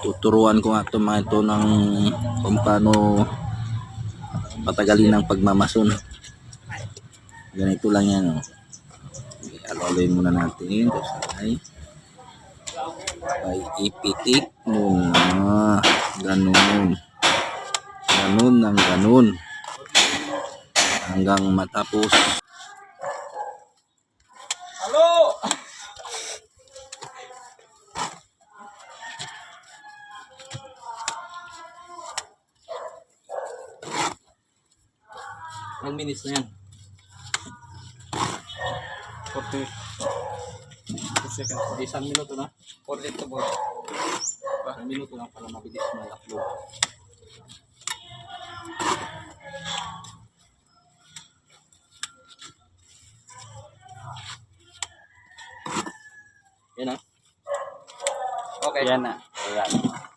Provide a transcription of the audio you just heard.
Tuturuan ko nga ito mga ito ng kung paano patagalin ng pagmamason. Ganito lang yan. Oh. Alaloy muna natin. Ay ipitik muna. Ganun. Ganun ng ganun. Hanggang matapos. Halo! Ilang minutes na yan? 40 seconds. Di isang minuto na. 40 to boy. Isang minuto na para mabilis na upload. Yan ah. Okay. Yan na. Ayan.